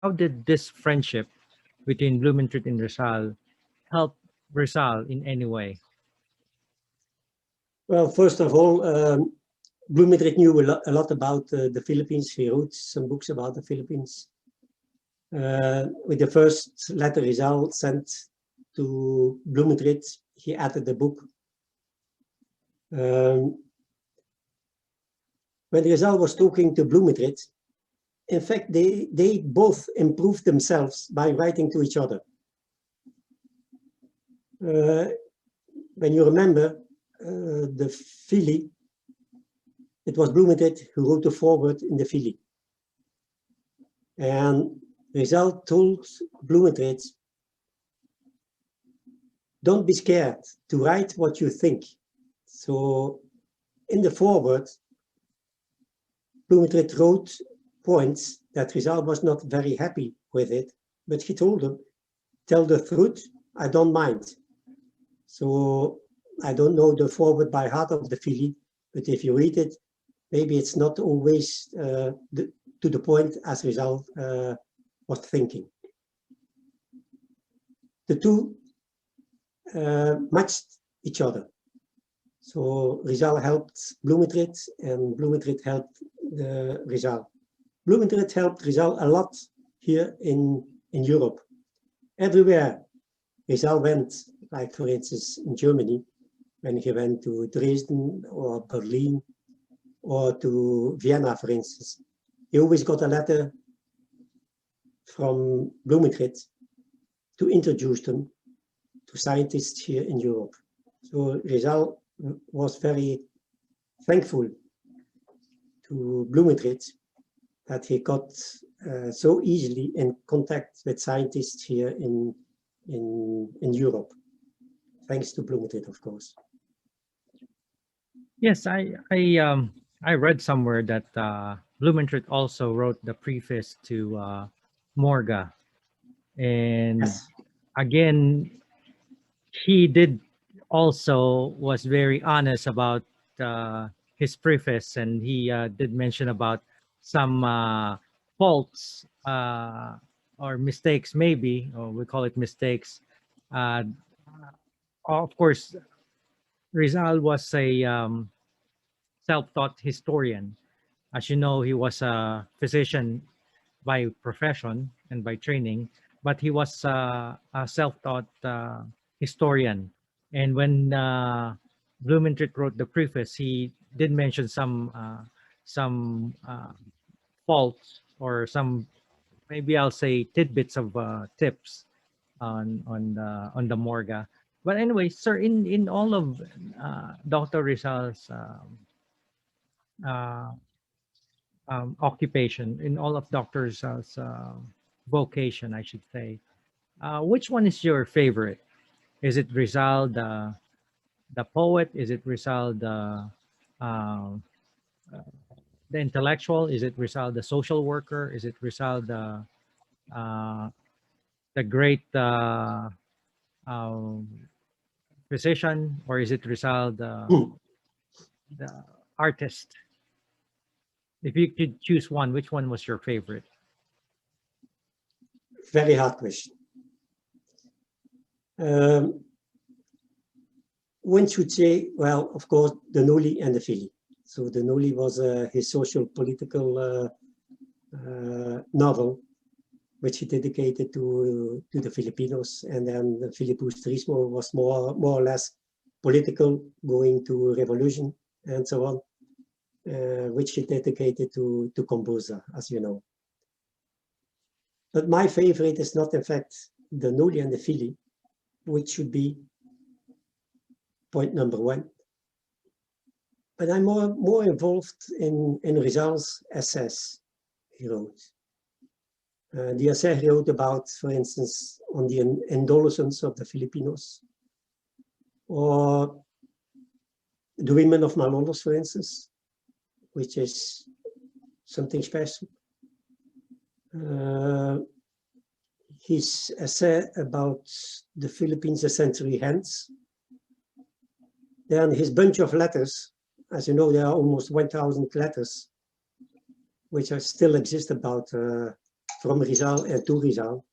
how did this friendship between Blumentritt and Rizal help Rizal in any way? Well, first of all, Blumentritt knew a lot about the Philippines. He wrote some books about the Philippines. With the first letter Rizal sent to Blumentritt, he added the book. When Rizal was talking to Blumentritt, in fact, they both improved themselves by writing to each other. When you remember the Philly, it was Blumentritt who wrote the foreword in the Philly. And Rizal told Blumentritt, don't be scared to write what you think. So in the foreword, Blumentritt wrote points that Rizal was not very happy with it, but he told him, tell the truth, I don't mind. So I don't know the foreword by heart of the Philly, but if you read it, maybe it's not always to the point as Rizal was thinking. The two matched each other. So Rizal helped Blumentritt and Blumentritt helped Rizal. Blumentritt helped Rizal a lot here in Europe. Everywhere Rizal went, like for instance in Germany, when he went to Dresden or Berlin or to Vienna, for instance, he always got a letter from Blumentritt to introduce them to scientists here in Europe. So Rizal was very thankful to Blumentritt that he got so easily in contact with scientists here in Europe, thanks to Blumentritt, of course. Yes, I read somewhere that Blumentritt also wrote the preface to Morga, and Yes. again, he did also was very honest about his preface, and he did mention about some faults or mistakes, maybe, or we call it mistakes. Uh, of course, Rizal was a self-taught historian. As you know, he was a physician by profession and by training, but he was a self-taught historian. And when Blumentritt wrote the preface, he did mention some faults or some, maybe I'll say, tidbits of tips on the Morga. But anyway, sir, in all of Dr. Rizal's uh, occupation, in all of Dr. Rizal's vocation, I should say, which one is your favorite? Is it Rizal the poet? Is it Rizal uh, the intellectual? Is it Rizal the social worker? Is it Rizal uh, the great um, physician, or is it Rizal the artist? If you could choose one, which one was your favorite? Very hard question. One should say, well, of course, the Noli and the Fili. So the Noli was his social political novel, which he dedicated to the Filipinos, and then the Philippus Turismo was more or less political, going to revolution and so on, which he dedicated to Combosa, as you know. But my favorite is not, in fact, the Noli and the Fili, which should be point number one. But I'm more involved in Rizal's essays he wrote. The essay he wrote about, for instance, on the indulgence of the Filipinos, or the women of Malolos, for instance, which is something special. His essay about the Philippines a century hence. Then his bunch of letters, as you know, there are almost 1,000 letters, which are still exist about from Rizal and to Rizal,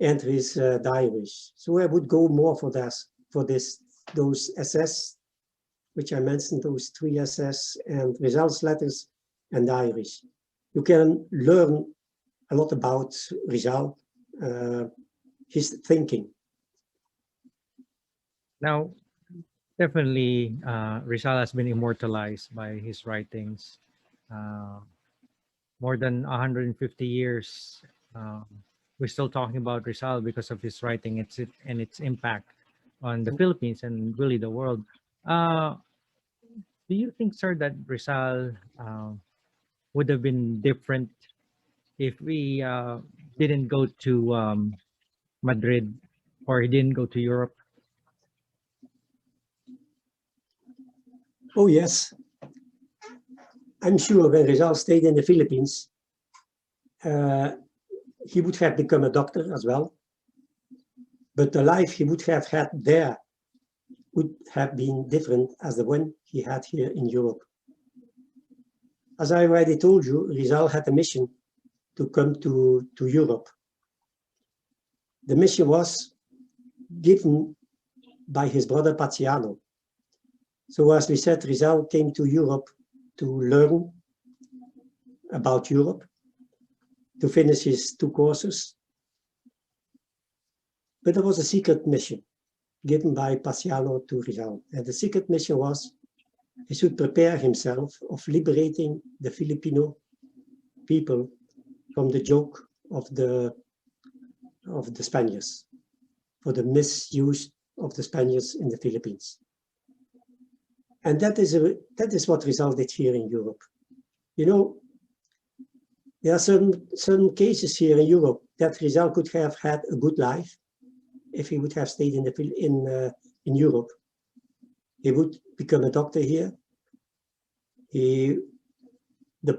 and his diaries. So I would go more for those SS, which I mentioned, those 3 SS, and Rizal's letters and diaries. You can learn a lot about Rizal, his thinking. Now, definitely, Rizal has been immortalized by his writings. More than 150 years, we're still talking about Rizal because of his writing and its impact on the Philippines and really the world. Do you think, sir, that Rizal would have been different if we didn't go to Madrid, or he didn't go to Europe? Oh, yes. I'm sure when Rizal stayed in the Philippines, he would have become a doctor as well. But the life he would have had there would have been different as the one he had here in Europe. As I already told you, Rizal had a mission to come to Europe. The mission was given by his brother Paziano. So as we said, Rizal came to Europe to learn about Europe, to finish his 2 courses. But there was a secret mission given by Paziano to Rizal. And the secret mission was he should prepare himself of liberating the Filipino people from the yoke of the Spaniards, for the misuse of the Spaniards in the Philippines. And that is what resulted here in Europe. You know, there are some cases here in Europe that Rizal could have had a good life if he would have stayed in Europe. He would become a doctor here. The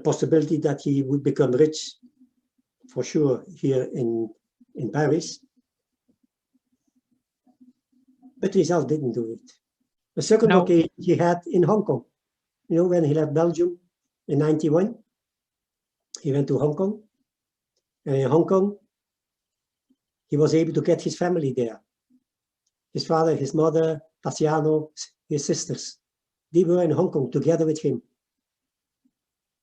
possibility that he would become rich, for sure, here in Paris. But Rizal didn't do it. The second occasion he had in Hong Kong. You know, when he left Belgium in 91, he went to Hong Kong. And in Hong Kong, he was able to get his family there. His father, his mother, Paziano, his sisters. They were in Hong Kong together with him.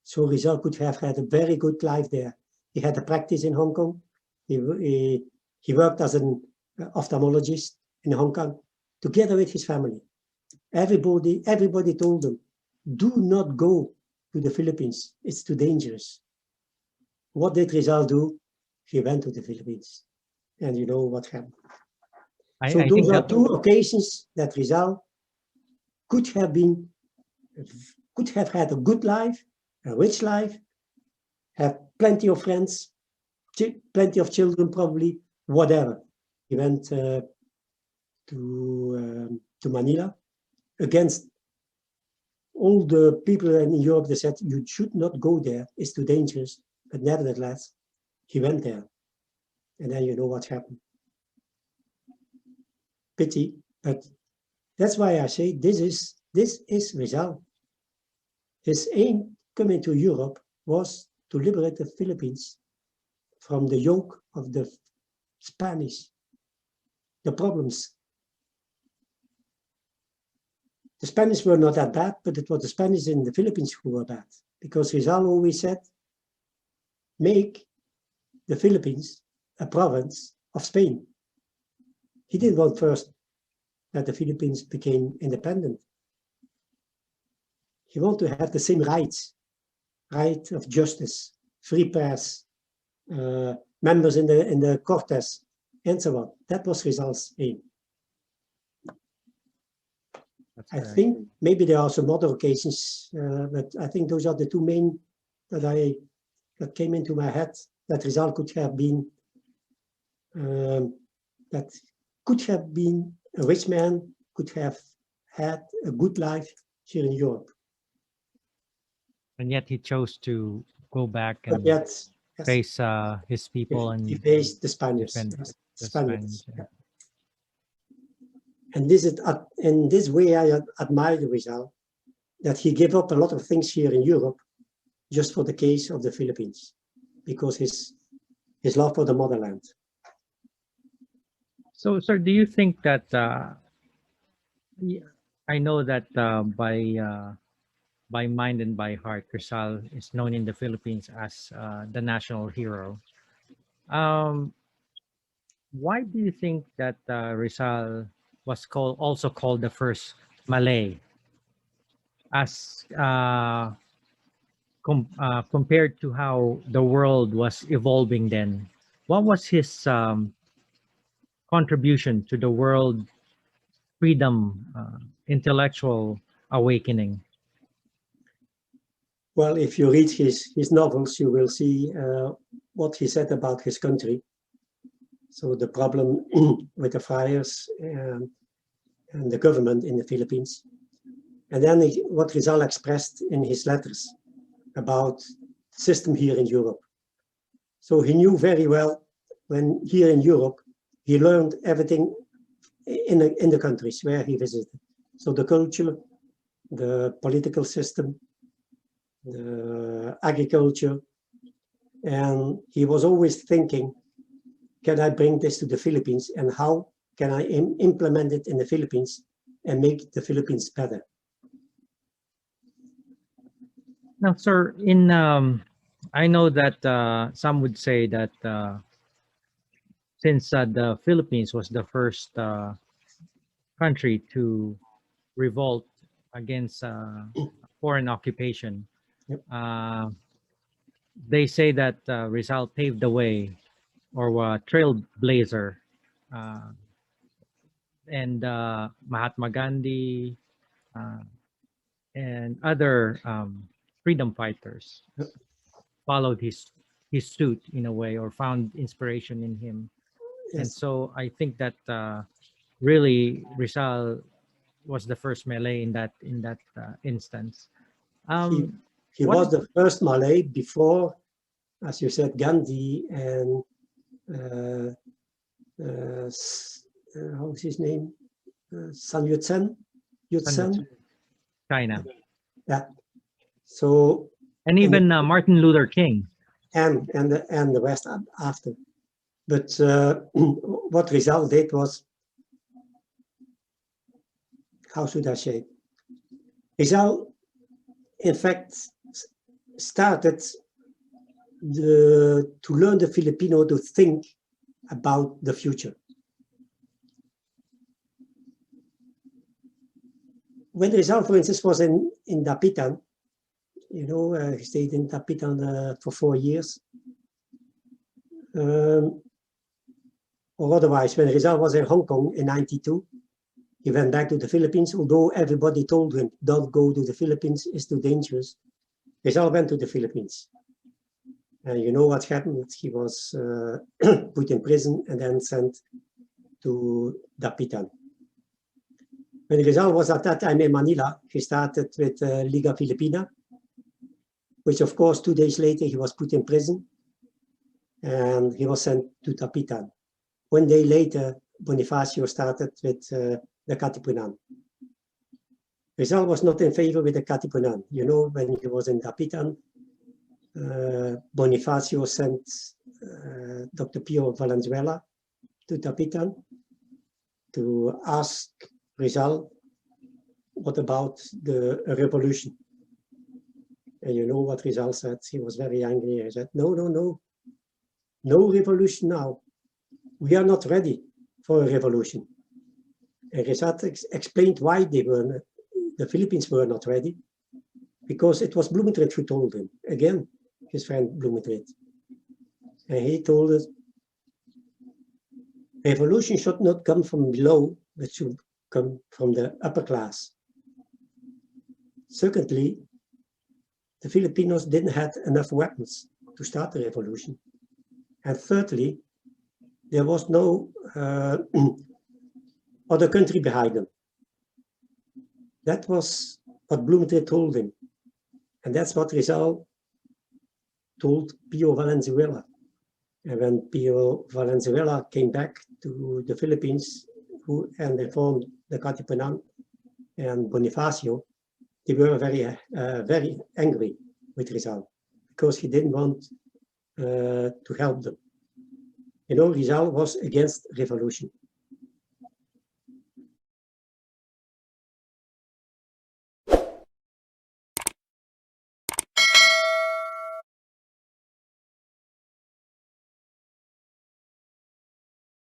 So Rizal could have had a very good life there. He had a practice in Hong Kong. He worked as an ophthalmologist in Hong Kong together with his family. Everybody told him, do not go to the Philippines. It's too dangerous. What did Rizal do? He went to the Philippines. And you know what happened. So those are 2 occasions that Rizal could have had a good life, a rich life, have plenty of friends, plenty of children probably, whatever. He went to Manila against all the people in Europe that said you should not go there, it's too dangerous. But nevertheless, he went there. And then you know what happened. Pity, but that's why I say this is Rizal. His aim coming to Europe was to liberate the Philippines from the yoke of the Spanish, the problems. The Spanish were not that bad, but it was the Spanish in the Philippines who were bad. Because Rizal always said, make the Philippines a province of Spain. He didn't want first that the Philippines became independent. He wanted to have the same rights, right of justice, free press, members in the Cortes, and so on. That was Rizal's aim. I think maybe there are some other occasions, but I think those are the 2 main that came into my head, that Rizal could have been a rich man, could have had a good life here in Europe. And yet he chose to go back and face his people and he faced the Spaniards. The Spaniards. Yeah. And in this way, I admire Rizal, that he gave up a lot of things here in Europe just for the case of the Philippines, because his his love for the motherland. So, sir, do you think that I know that by mind and by heart, Rizal is known in the Philippines as the national hero. Um, why do you think that Rizal was also called the first Malay, as compared to how the world was evolving then? What was his contribution to the world freedom, intellectual awakening? Well, if you read his novels, you will see what he said about his country. So the problem with the friars and the government in the Philippines. And then what Rizal expressed in his letters about the system here in Europe. So he knew very well when here in Europe, he learned everything in the countries where he visited. So the culture, the political system, the agriculture, and he was always thinking, can I bring this to the Philippines, and how can I implement it in the Philippines and make the Philippines better? Now, sir, I know that some would say that since the Philippines was the first country to revolt against foreign occupation, Yep. they say that Rizal paved the way, or trailblazer, uh, and Mahatma Gandhi and other freedom fighters Yep. followed his suit in a way, or found inspiration in him. And Yes. so I think that really Rizal was the first Malay in that instance. He What was the first Malay before, as you said, Gandhi and how's his name? Sun Yat-sen? Yat-sen? China, Yeah. So and even Martin Luther King. and the rest after. But what Rizal did was, how should I say? Rizal, in fact, started to learn the Filipino to think about the future. When Rizal, for instance, was in Dapitan, you know, he stayed in Dapitan for 4 years. Or otherwise, when Rizal was in Hong Kong in 92, he went back to the Philippines, although everybody told him, don't go to the Philippines, it's too dangerous. Rizal went to the Philippines. And you know what happened? He was put in prison and then sent to Dapitan. When Rizal was at that time in Manila, he started with Liga Filipina, which of course 2 days later he was put in prison and he was sent to Dapitan. 1 day later, Bonifacio started with the Katipunan. Rizal was not in favor with the Katipunan. You know, when he was in Dapitan, Bonifacio sent Dr. Pio Valenzuela to Dapitan to ask Rizal, what about the revolution? And you know what Rizal said? He was very angry. He said, no, no, no, no revolution now. We are not ready for a revolution. And Rizal explained why the Philippines were not ready, because it was Blumentritt who told him, again, his friend Blumentritt. And he told us, revolution should not come from below, but should come from the upper class. Secondly, the Filipinos didn't have enough weapons to start the revolution. And thirdly, there was no other country behind them. That was what Blumentritt told him. And that's what Rizal told Pio Valenzuela. And when Pio Valenzuela came back to the Philippines and they formed the Katipunan and Bonifacio, they were very, very angry with Rizal because he didn't want to help them. You know, Rizal was against revolution.